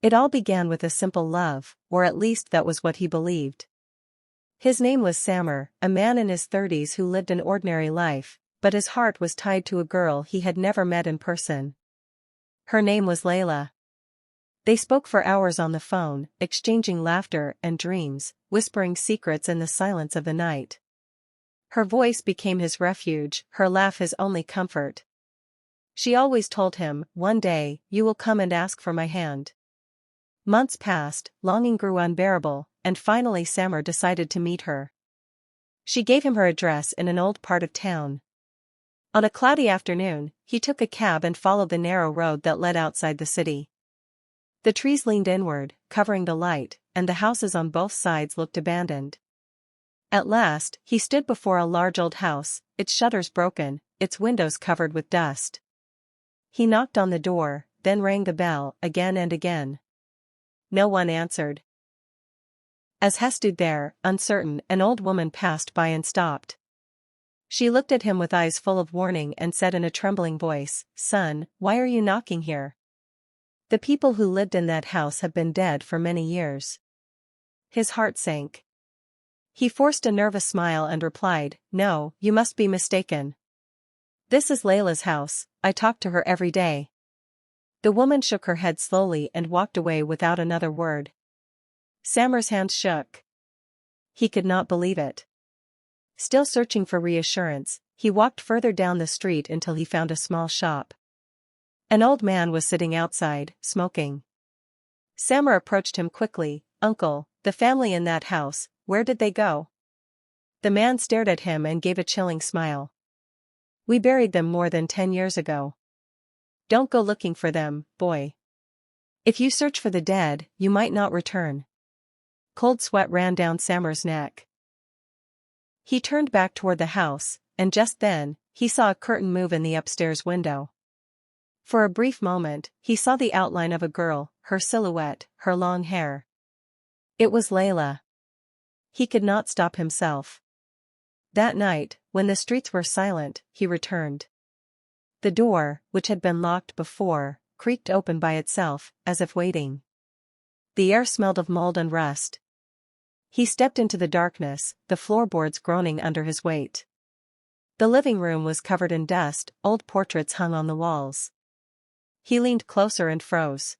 It all began with a simple love, or at least that was what he believed. His name was Samer, a man in his 30s who lived an ordinary life, but his heart was tied to a girl he had never met in person. Her name was Layla. They spoke for hours on the phone, exchanging laughter and dreams, whispering secrets in the silence of the night. Her voice became his refuge, her laugh his only comfort. She always told him, "One day, you will come and ask for my hand." Months passed, longing grew unbearable, and finally Samer decided to meet her. She gave him her address in an old part of town. On a cloudy afternoon, he took a cab and followed the narrow road that led outside the city. The trees leaned inward, covering the light, and the houses on both sides looked abandoned. At last, he stood before a large old house, its shutters broken, its windows covered with dust. He knocked on the door, then rang the bell, again and again. No one answered. As he stood there, uncertain, an old woman passed by and stopped. She looked at him with eyes full of warning and said in a trembling voice, "Son, why are you knocking here? The people who lived in that house have been dead for many years." His heart sank. He forced a nervous smile and replied, "No, you must be mistaken. This is Layla's house, I talk to her every day." The woman shook her head slowly and walked away without another word. Samer's hands shook. He could not believe it. Still searching for reassurance, he walked further down the street until he found a small shop. An old man was sitting outside, smoking. Samer approached him quickly. "Uncle, the family in that house, where did they go?" The man stared at him and gave a chilling smile. "We buried them more than 10 years ago. Don't go looking for them, boy. If you search for the dead, you might not return." Cold sweat ran down Samer's neck. He turned back toward the house, and just then, he saw a curtain move in the upstairs window. For a brief moment, he saw the outline of a girl, her silhouette, her long hair. It was Layla. He could not stop himself. That night, when the streets were silent, he returned. The door, which had been locked before, creaked open by itself, as if waiting. The air smelled of mold and rust. He stepped into the darkness, the floorboards groaning under his weight. The living room was covered in dust, old portraits hung on the walls. He leaned closer and froze.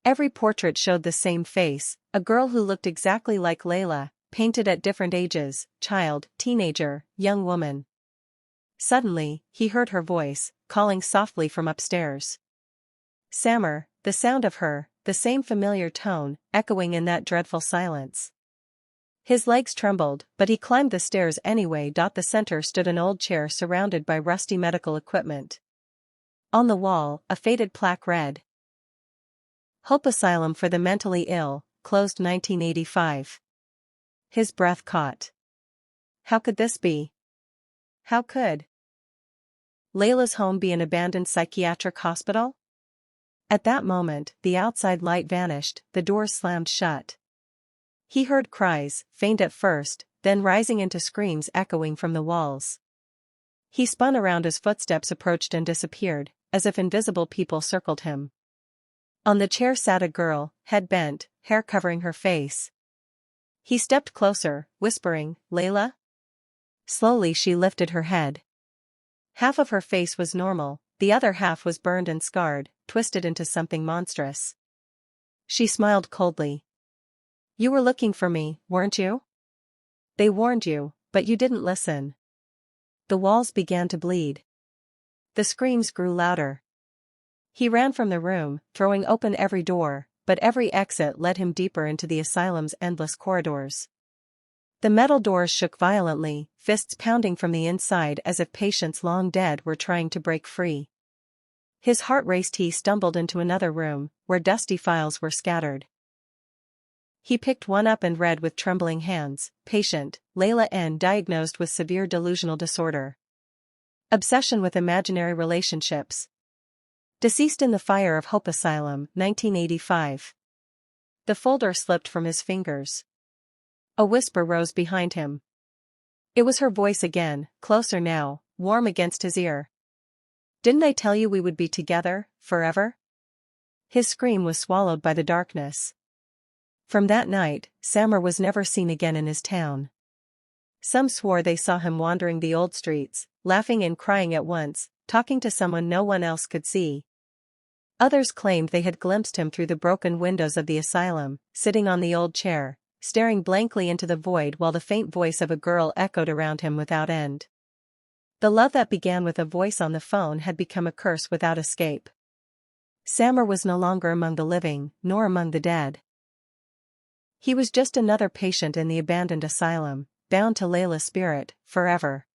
Every portrait showed the same face, a girl who looked exactly like Layla, painted at different ages, child, teenager, young woman. Suddenly, he heard her voice, calling softly from upstairs. Samer, the sound of her, the same familiar tone, echoing in that dreadful silence. His legs trembled, but he climbed the stairs anyway. The center stood an old chair surrounded by rusty medical equipment. On the wall, a faded plaque read, "Hope Asylum for the Mentally Ill, closed 1985. His breath caught. How could this be? How could Layla's home be an abandoned psychiatric hospital? At that moment, the outside light vanished, the doors slammed shut. He heard cries, faint at first, then rising into screams echoing from the walls. He spun around as footsteps approached and disappeared, as if invisible people circled him. On the chair sat a girl, head bent, hair covering her face. He stepped closer, whispering, "Layla?" Slowly she lifted her head. Half of her face was normal, the other half was burned and scarred, twisted into something monstrous. She smiled coldly. "You were looking for me, weren't you? They warned you, but you didn't listen." The walls began to bleed. The screams grew louder. He ran from the room, throwing open every door, but every exit led him deeper into the asylum's endless corridors. The metal doors shook violently, fists pounding from the inside as if patients long dead were trying to break free. His heart raced. He stumbled into another room, where dusty files were scattered. He picked one up and read with trembling hands, "Patient, Layla N. diagnosed with severe delusional disorder. Obsession with imaginary relationships. Deceased in the fire of Hope Asylum, 1985. The folder slipped from his fingers. A whisper rose behind him. It was her voice again, closer now, warm against his ear. "Didn't I tell you we would be together, forever?" His scream was swallowed by the darkness. From that night, Samar was never seen again in his town. Some swore they saw him wandering the old streets, laughing and crying at once, talking to someone no one else could see. Others claimed they had glimpsed him through the broken windows of the asylum, sitting on the old chair, staring blankly into the void while the faint voice of a girl echoed around him without end. The love that began with a voice on the phone had become a curse without escape. Samar was no longer among the living, nor among the dead. He was just another patient in the abandoned asylum, bound to Layla's spirit, forever.